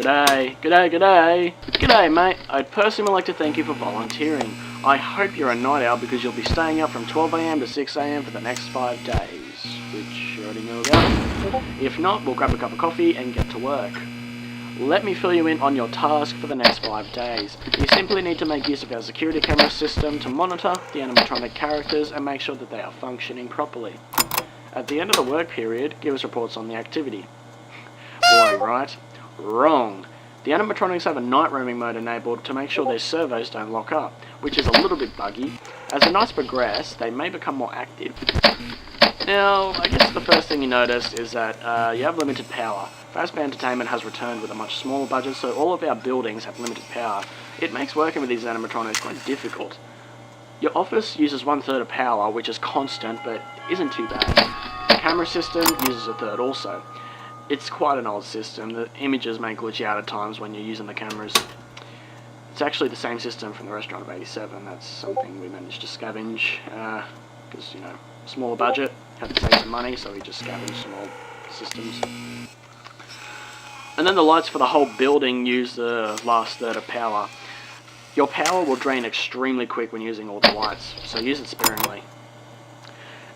G'day, g'day, g'day. G'day, mate. I'd personally like to thank you for volunteering. I hope you're a night owl because you'll be staying up from 12 AM to 6 AM for the next 5 days, which you already know about. If not, we'll grab a cup of coffee and get to work. Let me fill you in on your task for the next 5 days. You simply need to make use of our security camera system to monitor the animatronic characters and make sure that they are functioning properly. At the end of the work period, give us reports on the activity. Boy, right? Wrong. The animatronics have a night roaming mode enabled to make sure their servos don't lock up, which is a little bit buggy. As the nights progress, they may become more active. Now, I guess the first thing you notice is that you have limited power. Fazbear Entertainment has returned with a much smaller budget, so all of our buildings have limited power. It makes working with these animatronics quite difficult. Your office uses 1/3 of power, which is constant, but isn't too bad. The camera system uses 1/3 also. It's quite an old system. The images may glitch out at times when you're using the cameras. It's actually the same system from the Restaurant of 87. That's something we managed to scavenge, because, you know, smaller budget, had to save some money, so we just scavenged some old systems. And then the lights for the whole building use the last third of power. Your power will drain extremely quick when using all the lights, so use it sparingly.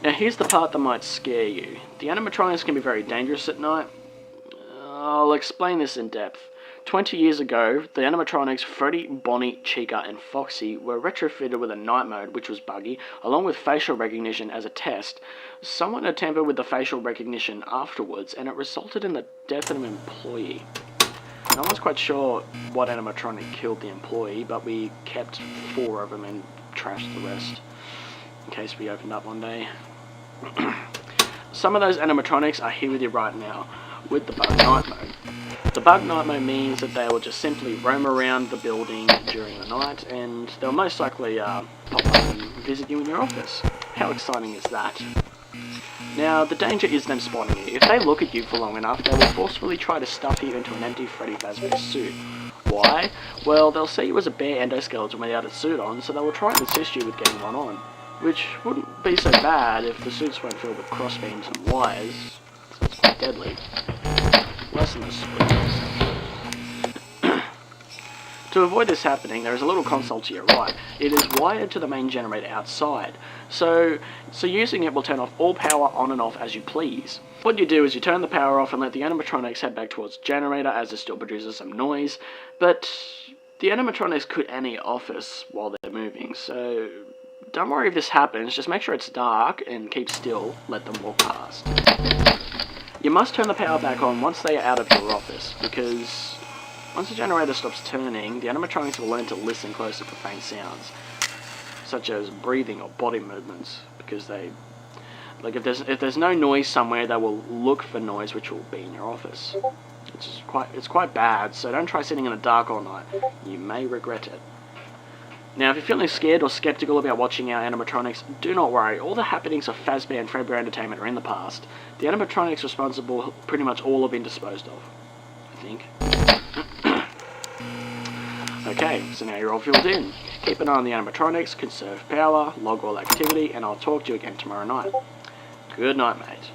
Now here's the part that might scare you. The animatronics can be very dangerous at night. I'll explain this in depth. 20 years ago, the animatronics Freddy, Bonnie, Chica and Foxy were retrofitted with a night mode, which was buggy, along with facial recognition as a test. Someone had tampered with the facial recognition afterwards, and it resulted in the death of an employee. No one's quite sure what animatronic killed the employee, but we kept 4 of them and trashed the rest, in case we opened up one day. Some of those animatronics are here with you right now, with the bug night mode. The bug night mode means that they will just simply roam around the building during the night, and they'll most likely pop up and visit you in your office. How exciting is that? Now, the danger is them spotting you. If they look at you for long enough, they will forcefully try to stuff you into an empty Freddy Fazbear suit. Why? Well, they'll see you as a bare endoskeleton without a suit on, so they will try and assist you with getting one on. Which wouldn't be so bad if the suits weren't filled with crossbeams and wires, so it's quite deadly. Less than the spoilers. To avoid this happening, there is a little console to your right. It is wired to the main generator outside, so using it will turn off all power on and off as you please. What you do is you turn the power off and let the animatronics head back towards the generator as it still produces some noise, but the animatronics could enter your office while they're moving, so don't worry if this happens, just make sure it's dark and keep still, let them walk past. You must turn the power back on once they are out of your office, because once the generator stops turning, the animatronics will learn to listen closer for faint sounds, such as breathing or body movements, because if there's no noise somewhere, they will look for noise which will be in your office. It's quite bad, so don't try sitting in the dark all night. You may regret it. Now, if you're feeling scared or skeptical about watching our animatronics, do not worry. All the happenings of Fazbear and Fredbear Entertainment are in the past. The animatronics responsible pretty much all have been disposed of, I think. Okay, so now you're all filled in. Keep an eye on the animatronics, conserve power, log all activity, and I'll talk to you again tomorrow night. Good night, mate.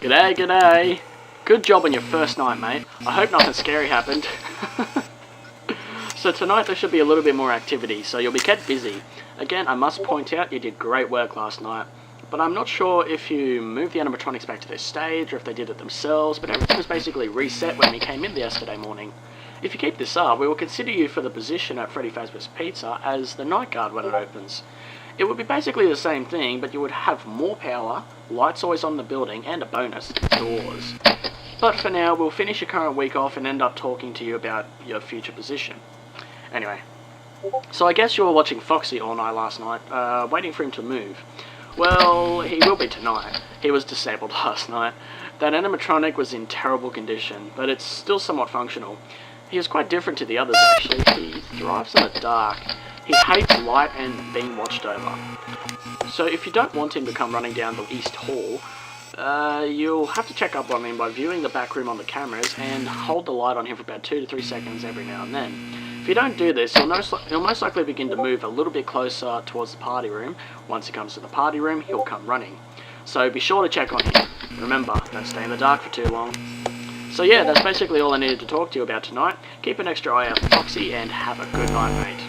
G'day, g'day. Good job on your first night, mate. I hope nothing scary happened. So tonight there should be a little bit more activity, so you'll be kept busy. Again, I must point out you did great work last night, but I'm not sure if you moved the animatronics back to their stage or if they did it themselves, but everything was basically reset when we came in yesterday morning. If you keep this up, we will consider you for the position at Freddy Fazbear's Pizza as the night guard when it opens. It would be basically the same thing, but you would have more power, lights always on the building, and a bonus, doors. But for now, we'll finish your current week off and end up talking to you about your future position. Anyway, so I guess you were watching Foxy all night last night, waiting for him to move. Well, he will be tonight. He was disabled last night. That animatronic was in terrible condition, but it's still somewhat functional. He is quite different to the others actually. He thrives in the dark. He hates light and being watched over. So if you don't want him to come running down the East Hall, you'll have to check up on him by viewing the back room on the cameras and hold the light on him for about 2 to 3 seconds every now and then. If you don't do this, he'll most likely begin to move a little bit closer towards the party room. Once he comes to the party room, he'll come running. So be sure to check on him. Remember, don't stay in the dark for too long. So yeah, that's basically all I needed to talk to you about tonight. Keep an extra eye out for Foxy and have a good night, mate.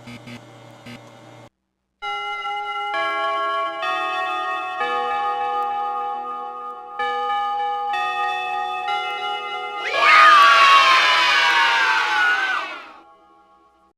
You